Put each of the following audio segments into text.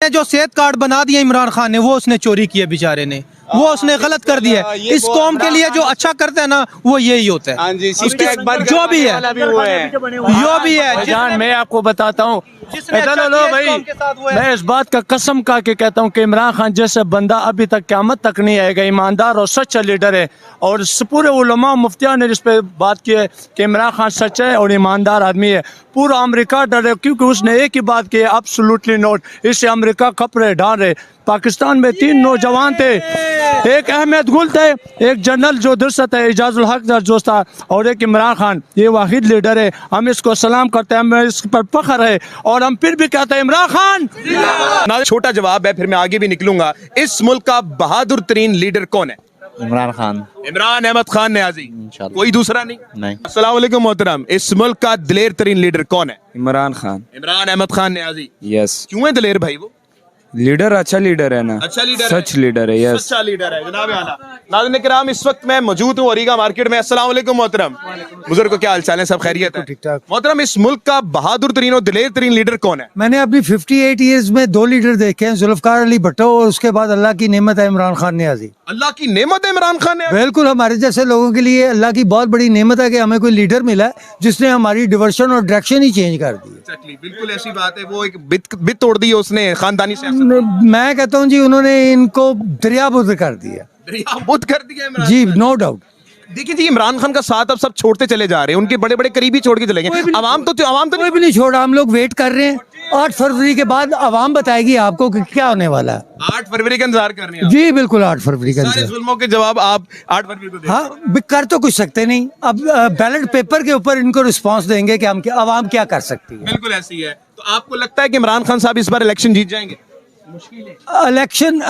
उसने जो सेहत कार्ड बना दिया इमरान खान ने, वो उसने चोरी किया बेचारे ने, वो उसने गलत कर दिया है। इस कौम के लिए जो अच्छा करता है ना, वो यही होता है। जो भी है, जो भी है, जान मैं आपको बताता हूँ, मैं इस बात का कसम खा के कहता हूँ कि इमरान खान जैसे बंदा अभी तक क़यामत तक नहीं आएगा। ईमानदार और सच्चा लीडर है, और पूरे उलमा मुफ्तिया ने इस पे बात की है कि इमरान खान सच्चा है और ईमानदार आदमी है। पूरा अमेरिका डरे, क्योंकि उसने एक ही बात की है, एब्सोल्युटली नॉट। इससे अमेरिका खपरे ढाल रहे। पाकिस्तान में 3 नौजवान थे, एक अहमद गुल थे, एक जनरल जो दुर्सत है इजाजुल हक जो था, और एक इमरान खान। ये वाहिद लीडर है, हम इसको सलाम करते हैं, हमें इस पर फख्र है, और हम फिर भी कहते हैं इमरान खान। छोटा जवाब है, फिर मैं आगे भी निकलूंगा। इस मुल्क का बहादुर तरीन लीडर कौन है? इमरान खान। इमरान अहमद खान न्याजी, कोई दूसरा नहीं? नहीं। अस्सलाम वालेकुम मोहतरम, इस मुल्क का दिलेर तरीन लीडर कौन है? इमरान खान। इमरान अहमद खान न्याजी। यस। क्यों है दिलेर भाई वो? लीडर अच्छा लीडर है ना, अच्छा लीडर, सच लीडर है। यस, सच्चा लीडर है जनाब आला। नाज़रीन किराम, इस वक्त मैं मौजूद हूँ अरीगा मार्केट में। अस्सलाम वालेकुम मोहतरम, बुजुर्ग को क्या हाल चाल है? सब खैरियत है? ठीक ठाक। मोहतरम, इस मुल्क का बहादुर तरीन और दिलेर तरीन लीडर कौन है? मैंने अपनी 58 ईयर्स में 2 लीडर देखे हैं, जुल्फकार अली भट्टो, और उसके बाद अल्लाह की नेमत है इमरान खान न्याजी। अल्लाह की नेमत है इमरान खान न्याजी। बिल्कुल, हमारे जैसे लोगों के लिए अल्लाह की बहुत बड़ी नेमत है कि हमें कोई लीडर मिला है जिसने हमारी डिवर्शन और डायरेक्शन ही चेंज कर दी है। बिल्कुल ऐसी बात है, वो एक बित तोड़ दी है उसने खानदानी से। मैं कहता हूँ जी, उन्होंने इनको दरियाबुद कर दिया, दरियाबुद कर दिया इमरान जी, नो डाउट। देखिए जी, इमरान खान का साथ अब सब छोड़ते चले जा रहे हैं, उनके बड़े बड़े करीबी छोड़ के चले गए। आवाम तो कोई भी नहीं छोड़ा, हम लोग वेट कर रहे हैं। 8 फरवरी के बाद आवाम बताएगी आपको कि क्या होने वाला है। 8 फरवरी का इंतजार कर रहे हैं जी बिल्कुल, 8 फरवरी का सारे जुल्मों के जवाब आप 8 फरवरी को देंगे। हाँ, कर तो कुछ सकते नहीं। अब बैलेट पेपर के ऊपर इनको रिस्पांस देंगे कि हम क्या, आवाम क्या कर सकती है। बिल्कुल ऐसी है। तो आपको लगता है कि इमरान खान साहब इस बार इलेक्शन जीत जाएंगे? इलेक्शन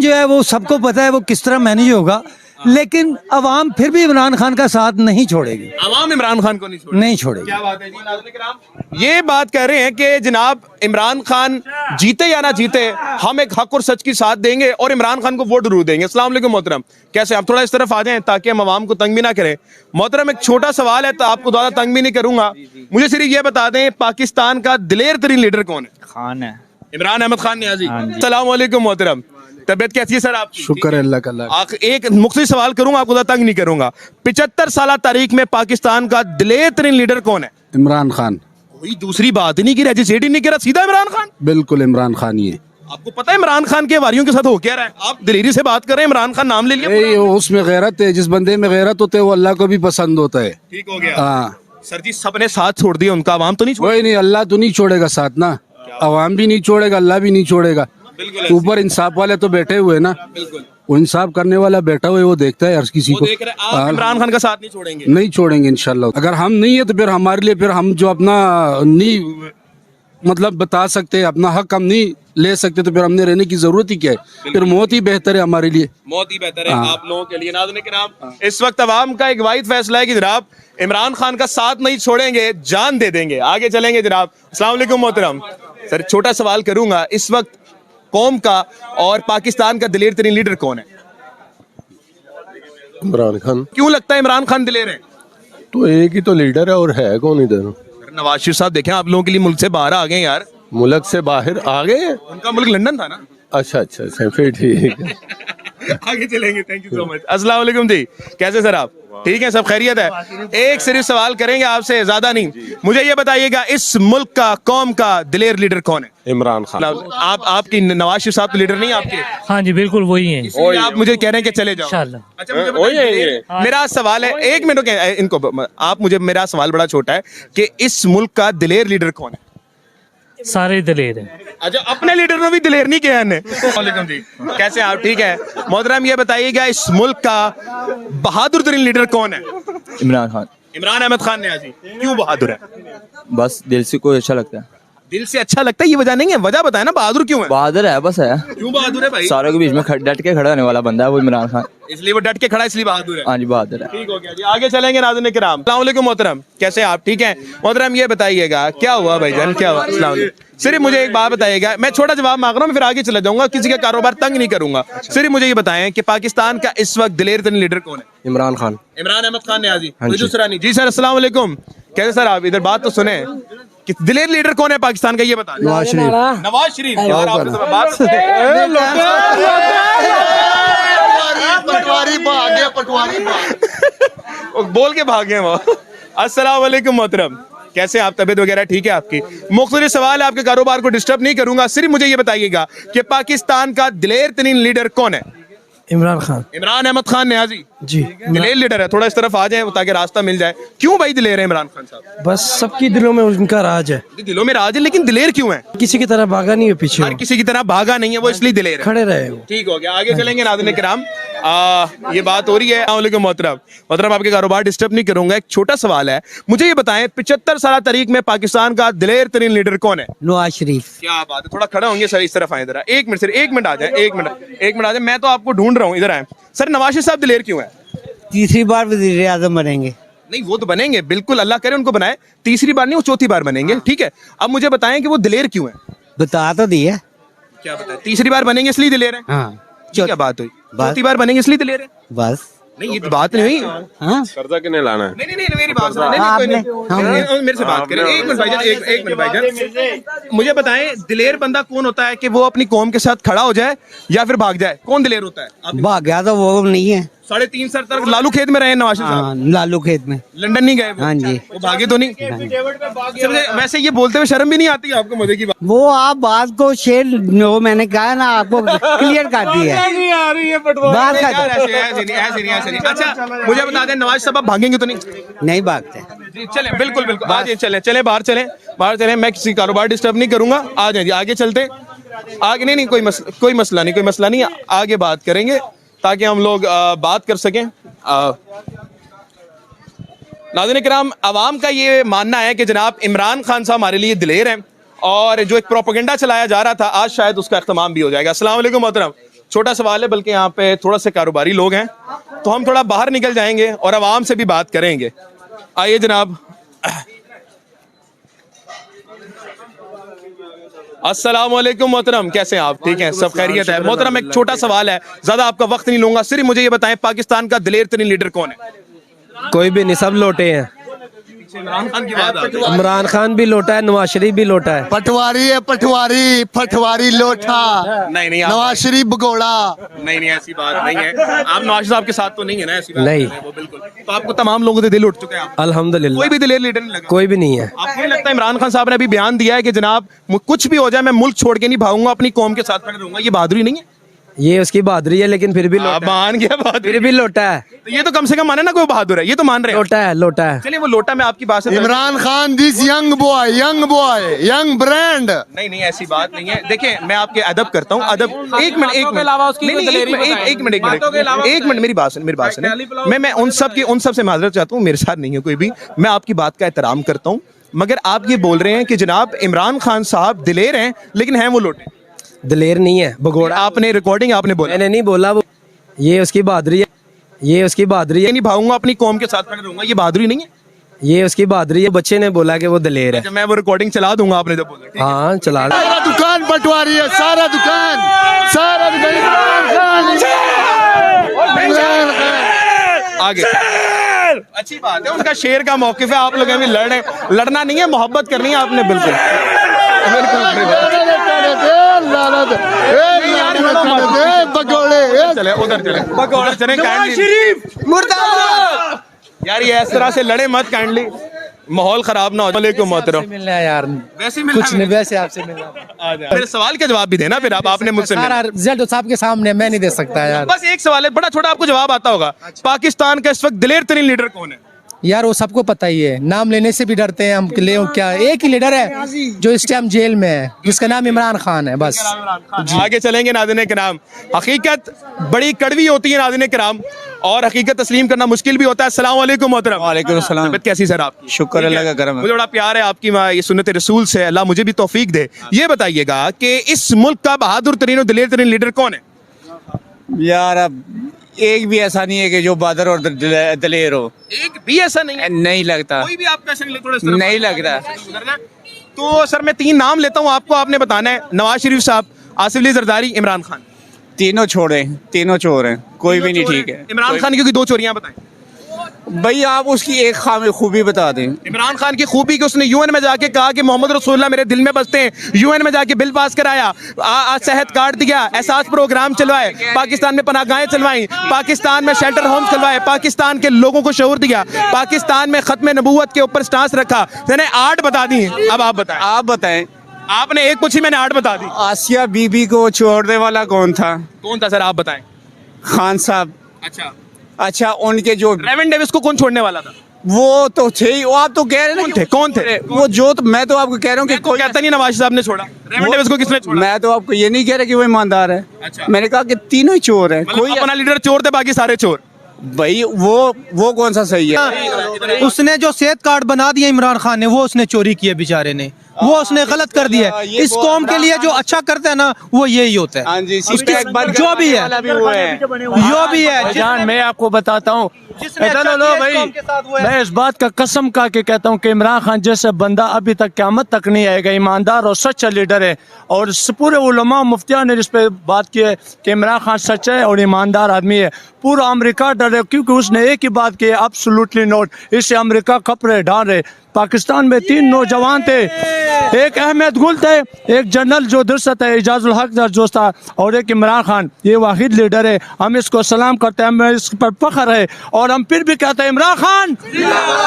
जो है वो सबको पता है वो किस तरह मैनेज होगा, लेकिन अवाम फिर भी इमरान खान का साथ नहीं छोड़ेगी। अवाम इमरान खान को नहीं छोड़ेगी। क्या बात है जी। नाज़रीन किराम, ये बात कह रहे हैं कि जनाब इमरान खान जीते या ना जीते, हम एक हक और सच की साथ देंगे और इमरान खान को वोट जरूर देंगे। अस्सलाम वालेकुम मोहतरम, कैसे? आप थोड़ा इस तरफ आ जाएं ताकि हम अवाम को तंग भी ना करें। मोहतरम, एक छोटा सवाल है, तो आपको ज्यादा तंग भी नहीं करूंगा। मुझे सिर्फ ये बता दें, पाकिस्तान का दिलेर तरीन लीडर कौन है? खान है, इमरान अहमद खान न्याजी। अस्सलाम वालेकुम मोहतरम, तबियत कैसी है सर आपकी? शुक्र है अल्लाह का। एक मुख्तलिफ सवाल करूंगा, आपको ज्यादा तंग नहीं करूंगा। 75 साल तारीख में पाकिस्तान का दिलेर तरीन लीडर कौन है? इमरान खान। कोई दूसरी बात ही नहीं की, रजिस्ट्रेट ही नहीं करा, सीधा इमरान खान। बिल्कुल इमरान खान ही है। आपको पता है इमरान खान के वारियों के साथ हो क्या रहा है? आप दिलेरी से बात कर रहे हैं, इमरान खान नाम ले लिया। उसमें गैरत है, जिस बंदे में गैरत होता है वो अल्लाह को भी पसंद होता है। ठीक हो गया। हाँ सर जी, सबने साथ छोड़ दिया, उनका आवाम तो नहीं छोड़। वही नहीं, अल्लाह तो नहीं छोड़ेगा साथ ना, अवाम भी नहीं छोड़ेगा, अल्लाह भी नहीं छोड़ेगा। ऊपर इंसाफ वाले तो बैठे हुए ना, वो इंसाफ करने वाला बैठा हुआ है, वो देखता है हर किसी को। आप इमरान खान का साथ नहीं छोड़ेंगे? नहीं छोड़ेंगे इंशाल्लाह। अगर हम नहीं है तो फिर हमारे लिए, फिर हम जो अपना नहीं मतलब बता सकते हैं, अपना हक हम नहीं ले सकते, तो फिर हमने रहने की जरूरत ही क्या है? फिर मौत ही बेहतर है हमारे लिए। मौत ही बेहतर है आप लोगों के लिए। नाज़रीन किराम, इस वक्त अवाम का एक वाहिद फैसला है कि जनाब इमरान खान का साथ नहीं छोड़ेंगे, जान दे देंगे, आगे चलेंगे जनाब। अस्सलाम वालेकुम मोहतरम, सर छोटा सवाल करूंगा, इस वक्त कौम का और पाकिस्तान का दिलेर तरीन लीडर कौन है? इमरान खान। क्यों लगता है इमरान खान दिलेर है? तो एक ही तो लीडर है, और है कौन इधर? नवाज शरीफ साहब देखें, आप लोगों के लिए मुल्क से बाहर आ गए यार। मुल्क से बाहर आ गए? उनका मुल्क लंदन था ना। अच्छा अच्छा अच्छा, फिर ठीक है। आगे चलेंगे, थैंक यू सो मच। अस्सलाम वालेकुम जी, कैसे सर आप? ठीक है, सब खैरियत है? एक सिर्फ सवाल करेंगे आपसे, ज्यादा नहीं। मुझे ये बताइएगा, इस मुल्क का, कौम का दिलेर लीडर कौन है? इमरान खान। आपकी नवाज शरीफ साहब तो लीडर नहीं आपके? हाँ जी बिल्कुल वही है। आप मुझे कह रहे हैं कि चले जाओ। अच्छा, मुझे बताइए, मेरा सवाल है, एक मिनट इनको आप मुझे, मेरा सवाल बड़ा छोटा है कि इस मुल्क का दिलेर लीडर कौन है? सारे दलेर हैं। अच्छा, अपने लीडर ने भी दिलेर नहीं किया है। वालेकुम जी, कैसे आप? ठीक है मोहतरम, ये बताइएगा, इस मुल्क का बहादुर तरीन लीडर कौन है? इमरान खान। इमरान अहमद खान न्याजी। क्यों बहादुर है? बस दिल से कोई अच्छा लगता है। दिल से अच्छा लगता है, ये वजह नहीं है, वजह बताए ना, बहादुर क्यों है? बहादुर है, बस है। क्यों बहादुर है भाई? सारों के बीच में डट के खड़ा होने वाला बंदा है वो इमरान खान, इसलिए वो डट के खड़ा, इसलिए बहादुर है। हाँ जी बहादुर है। ठीक हो गया जी, आगे चलेंगे। नाज़रीन किराम, अस्सलाम वालेकुम मोहतरम, कैसे आप? ठीक है मोहतरम, ये बताइएगा, क्या हुआ भाईजान, क्या हुआ? अस्सलाम वालेकुम। सिर्फ मुझे एक बात बताइएगा, मैं छोटा जवाब मांग रहा हूँ, मैं फिर आगे चला जाऊंगा, किसी का कारोबार तंग नहीं करूंगा। सिर्फ मुझे ये बताएं कि पाकिस्तान का इस वक्त दिलेर तरीन लीडर कौन है? इमरान खान। इमरान अहमद खान न्याजी, कोई दूसरा नहीं। जी सर, अस्सलाम वालेकुम, कैसे सर आप? इधर बात तो सुने। कि दिलेर लीडर कौन है पाकिस्तान का, ये बता दें। नवाज शरीफ। नवाज शरीफ यार, आपने सब बात बोल के भागे वो। अस्सलाम वालेकुम मोहतरम, कैसे आप, तबीयत वगैरह ठीक है आपकी? मुख्तलिफ सवाल है, आपके कारोबार को डिस्टर्ब नहीं करूंगा, सिर्फ मुझे ये बताइएगा कि पाकिस्तान का दिलेर तरीन लीडर कौन है? इमरान खान। इमरान अहमद खान न्याजी जी, दिलेर लीडर है। थोड़ा इस तरफ आ जाए ताकि रास्ता मिल जाए। क्यों भाई दिलेर है इमरान खान साहब? बस सबकी दिलों में उनका राज है, दिलों में राज है, लेकिन दिलेर क्यों है? किसी की तरह भागा नहीं है पीछे, हर किसी की तरह भागा नहीं है वो, इसलिए दिलेर है। खड़े रहे वो। ठीक हो गया, आगे चलेंगे नाज़रीन किराम। ये बात हो रही है। अस्सलाम वालेकुम मोहतरम, आपके कारोबार डिस्टर्ब नहीं करूंगा। एक छोटा सवाल है, मुझे ये बताएं 75 साल तारीख में पाकिस्तान का दिलेर तरीन लीडर कौन है? नवाज शरीफ। क्या बात है, थोड़ा खड़ा होंगे सर, इस तरफ आए जरा, एक मिनट सर, एक मिनट आ जाए, एक मिनट आ जाए, मैं तो आपको ढूंढ रहा हूँ, इधर आए सर। नवाज शरीफ साहब दिलेर क्यों है? तीसरी बार वज़ीर आज़म बनेंगे। नहीं वो तो बनेंगे, बिल्कुल अल्लाह करे उनको बनाए, तीसरी बार नहीं वो चौथी बार बनेंगे, ठीक है। अब मुझे बताएं कि वो दिलेर क्यों है? बता तो दिया। क्या बताएं? तीसरी बार बनेंगे इसलिए दिलेर है? हाँ, क्या बात हुई? चौथी बार बनेंगे इसलिए दिलेर है? बस। नहीं ये तो बात नहीं हुई। हाँ, कर्जा किन्हें लाना है? नहीं नहीं मेरी बात सुनो, नहीं कोई नहीं, मेरे से बात करें। एक मिनट भाईजान, एक मिनट भाईजान, मुझे बताएं दिलेर बंदा कौन होता है कि वो अपनी कौम के साथ खड़ा हो जाए या फिर भाग जाए? कौन दिलेर होता है? भाग गया तो वो नहीं है। 3.5 साल तक लालू खेत में रहे नवाज शरीफ साहब, हाँ, लालू खेत में। लंदन नहीं गए वो? हाँ जी। वो भागे तो नहीं? वैसे ये बोलते हुए शर्म भी नहीं आती आपको? मजे की बात वो आप बात को शेर, वो मैंने कहा ना आपको क्लियर कर दिया है। नहीं आ रही है बात का ऐसे नहीं। अच्छा मुझे बता दें नवाज साहब आप भागेंगे तो नहीं? नहीं भागते। जी चले, बिल्कुल बिल्कुल, आ जाइए, चले बाहर चलें, मैं किसी कारोबार डिस्टर्ब नहीं करूंगा। आ जाइए, आगे चलते, आगे नहीं कोई मसला नहीं, आगे बात करेंगे ताकि हम लोग बात कर सकें। नाज़रीन किराम, अवाम का ये मानना है कि जनाब इमरान खान साहब हमारे लिए दिलेर हैं, और जो एक प्रोपेगेंडा चलाया जा रहा था आज शायद उसका इख्तिताम भी हो जाएगा। अस्सलाम वालेकुम मोहतरम, छोटा सवाल है, बल्कि यहाँ पे थोड़ा से कारोबारी लोग हैं तो हम थोड़ा बाहर निकल जाएंगे और अवाम से भी बात करेंगे। आइए जनाब। अस्सलाम वालेकुम मोहतरम, कैसे हैं आप? ठीक हैं, सब खैरियत है? मोहतरम एक छोटा सवाल है, ज्यादा आपका वक्त नहीं लूंगा, सिर्फ मुझे ये बताएं पाकिस्तान का दिलेर तरीन लीडर कौन है? कोई भी नहीं, सब लोटे हैं। इमरान खान की बात आती है। इमरान खान भी लोटा है, नवाज शरीफ भी लोटा है। पटवारी है, पटवारी लोटा। नहीं नवाज शरीफ भगोड़ा। नहीं ऐसी बात नहीं है। आप नवाज साहब के साथ तो नहीं है ना? ऐसी बात नहीं। वो बिल्कुल, तो आपको तमाम लोगों से दिल उठ चुके हैं आप? अल्हम्दुलिल्लाह कोई भी दिलेर लीडर नहीं लगा? कोई भी नहीं है। आपको नहीं लगता इमरान खान साहब ने अभी बयान दिया है कि जनाब कुछ भी हो जाए मैं मुल्क छोड़ के नहीं भागूंगा, अपनी कौम के साथ खड़े रहूंगा, ये बहादुरी नहीं है? ये उसकी बहादुरी है, लेकिन फिर भी लोटा है। मान गया बहादुरी, फिर भी लोटा है। तो ये तो कम से कम माने ना कोई बहादुर है, ये तो मान रहे हैं। लोटा है। चलिए वो लोटा, मैं आपकी बात से Imran Khan this young boy, young brand. नहीं ऐसी बात नहीं है। देखिए मैं आपके अदब करता हूँ, अदब। एक मिनट मेरी बात सुन। मैं उन सब से माजरत चाहता हूँ, मेरे साथ नहीं है कोई भी, मैं आपकी बात का एहतराम करता हूँ, मगर आप ये बोल रहे हैं कि जनाब इमरान खान साहब दिलेर हैं लेकिन हैं वो लोटे। दिलेर नहीं है, भगोड़ा। आपने रिकॉर्डिंग आपने बोला, मैंने नहीं बोला। वो ये उसकी बहादुरी है, नहीं भागूंगा अपनी कौम के साथ खड़े रहूंगा, ये बहादुरी नहीं है? ये उसकी बहादुरी है। बच्चे ने बोला कि वो दिलेर है। अच्छा, मैं वो रिकॉर्डिंग चला दूंगा, आपने जब बोला। हाँ चला। सारा दुकान पटवारी है, सारा दुकान। आगे अच्छी बात है, उनका शेर का मौकिफ है, आप लोग अभी लड़ना नहीं है, मोहब्बत करनी है आपने। बिल्कुल चले उधर चले यार, ये इस तरह से लड़े मत, काइंडली माहौल खराब ना हो। वालेकुम मोहतरम, मिलना है यार, वैसे मिलना कुछ नहीं, वैसे आपसे मिलना। मेरे सवाल का जवाब भी देना, फिर आपने मुझसे सारा रिजल्ट साहब के सामने, मैं नहीं दे सकता यार। बस एक सवाल है, बड़ा छोटा, आपको जवाब आता होगा। पाकिस्तान का इस वक्त दिलेर तरीन लीडर कौन है? यार वो सबको पता ही है, नाम लेने से भी डरते हैं हम। ले क्या, एक ही लीडर है जो इस टाइम जेल में है, जिसका नाम इमरान खान है, बस। आगे चलेंगे नाज़रीन किराम। हकीकत बड़ी कड़वी होती है नाज़रीन किराम, और हकीकत तस्लीम करना मुश्किल भी होता है। अस्सलाम वालेकुम मोहतरम। वालेकुम अस्सलाम। तबीयत कैसी सर आपकी? शुक्र अल्लाह का करम है। मुझे बड़ा प्यार है आपकी ये सुन्नत रसूल से, अल्लाह मुझे भी तौफीक दे। ये बताइएगा कि इस मुल्क का बहादुर तरीन और दिलेर तरीन लीडर कौन है? यार अब एक भी ऐसा नहीं है कि जो बहादुर और दिलेर हो। एक भी ऐसा नहीं है? नहीं लगता, कोई भी आपका ऐसा नहीं लगता। तो सर मैं 3 नाम लेता हूँ आपको, आपने बताना है। नवाज शरीफ साहब, आसिफ अली जरदारी, इमरान खान। तीनों छोड़े, तीनों चोर हैं, कोई भी नहीं ठीक है। इमरान खान की 2 चोरियां बताएं। भाई आप उसकी एक खामी खूबी बता दें। इमरान खान की खूबी कि उसने यूएन में जाके कहा कि मोहम्मद रसूलुल्लाह मेरे दिल में बसते हैं, यूएन में जाके बिल पास कराया, सेहत कार्ड दिया, एहसास प्रोग्राम चलवाए, पाकिस्तान में पनाहगाहें चलवाई, पाकिस्तान में शेल्टर होम्स चलवाए, पाकिस्तान के लोगों को शऊर दिया, पाकिस्तान में खत्म नबूवत के ऊपर स्टांस रखा। मैंने 8 बता दी हैं, अब आप बताएं। आपने एक पूछी, मैंने 8 बता दी। आसिया बीबी को छोड़ने वाला कौन था? कौन था सर, आप बताएं। खान साहब। अच्छा उनके जो रेवन डेविस को कौन छोड़ने वाला था? वो तो थे ही, वो आप तो कह रहे हैं कौन थे? वो जो तो मैं तो आपको कह रहा हूँ कि कोई कहता नहीं नवाज साहब ने छोड़ा, रेवन डेविस को किसने छोड़ा? मैं तो आपको ये नहीं कह रहा कि वो ईमानदार है। अच्छा। मैंने कहा कि तीनों ही चोर हैं। कोई अपना लीडर चोर थे, बाकी सारे चोर। भाई वो कौन सा सही है? उसने जो सेहत कार्ड बना दिया इमरान खान ने, वो उसने चोरी किए बेचारे ने, वो उसने गलत कर दिया है। इस कौम के लिए जो अच्छा करता है ना, वो यही होता है। जो भी है, जो भी है। जान मैं आपको बताता हूँ, मैं इस बात का कसम खा के कहता हूँ कि इमरान खान जैसे बंदा अभी तक क़यामत तक नहीं आएगा। ईमानदार और सच्चा लीडर है, और पूरे उलमा मुफ्तिया ने इस पे बात की है कि इमरान खान सच्चा है और ईमानदार आदमी है। पूरा अमेरिका डरे, क्योंकि उसने एक ही बात की है, एब्सोल्युटली नोट। इससे अमेरिका कपड़े ढाल रहे। पाकिस्तान में 3 नौजवान थे, एक अहमद गुल थे, एक जनरल जो दुर्सत है इजाजुल हक जो था, और एक इमरान खान। ये वाहिद लीडर है, हम इसको सलाम करते हैं, हमें इस पर फख्र है, और हम फिर भी कहते हैं इमरान खान।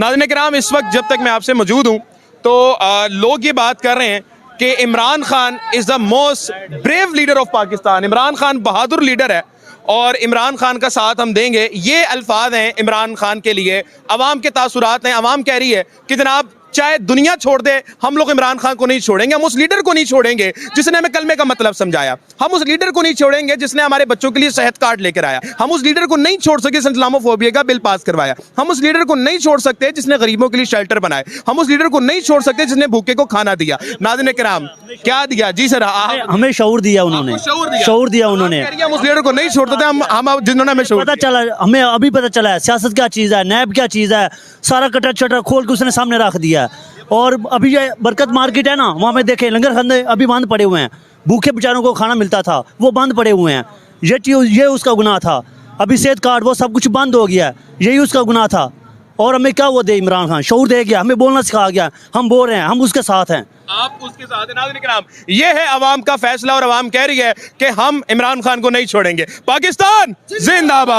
नाज़रीन किराम, इस वक्त जब तक मैं आपसे मौजूद हूँ तो लोग ये बात कर रहे हैं कि Imran Khan is the most brave leader of Pakistan. Imran Khan Bahadur leader है और इमरान खान का साथ हम देंगे। ये अल्फाज हैं इमरान खान के लिए, अवाम के तासुरात हैं। अवाम कह रही है कि जनाब चाहे दुनिया छोड़ दे, हम लोग इमरान खान को नहीं छोड़ेंगे, हम उस लीडर को नहीं छोड़ेंगे जिसने हमें कलमे का मतलब समझाया, हम उस लीडर को नहीं छोड़ेंगे जिसने हमारे बच्चों के लिए सेहत कार्ड लेकर आया, हम उस लीडर को नहीं छोड़ सके जिसने इस्लामोफोबिया का बिल पास करवाया, हम उस लीडर को नहीं छोड़ सकते जिसने गरीबों के लिए शेल्टर बनाए, हम उस लीडर को नहीं छोड़ सकते जिसने भूखे को खाना दिया। नाज़रीन किराम, क्या दिया? जी सर, हमें शऊर दिया उन्होंने, शऊर दिया उन्होंने। हम उस लीडर को नहीं छोड़ते थे, हम जिन्होंने हमें शऊर पता चला, हमें अभी पता चला है सियासत क्या चीज़ है, नैब क्या चीज़ है। सारा कटर चटर खोल के उसने सामने रख दिया। और अभी ये बरकत मार्केट है ना, वहाँ में देखें लंगर खंदे अभी बंद पड़े हुए हैं। भूखे बेचारों को खाना मिलता था, वो बंद पड़े हुए हैं। ये उसका गुनाह था। अभी सेहत कार्ड वो सब कुछ बंद हो गया, यही उसका गुनाह था। और हमें क्या वो दे इमरान खान, शऊर दे गया, हमें बोलना सिखा गया। हम बोल रहे हैं, हम उसके साथ हैं। आप उसके साथ हैं। नाज़रीन किराम, ये है अवाम का फैसला और अवाम कह रही है कि हम इमरान खान को नहीं छोड़ेंगे। पाकिस्तान जिंदाबाद।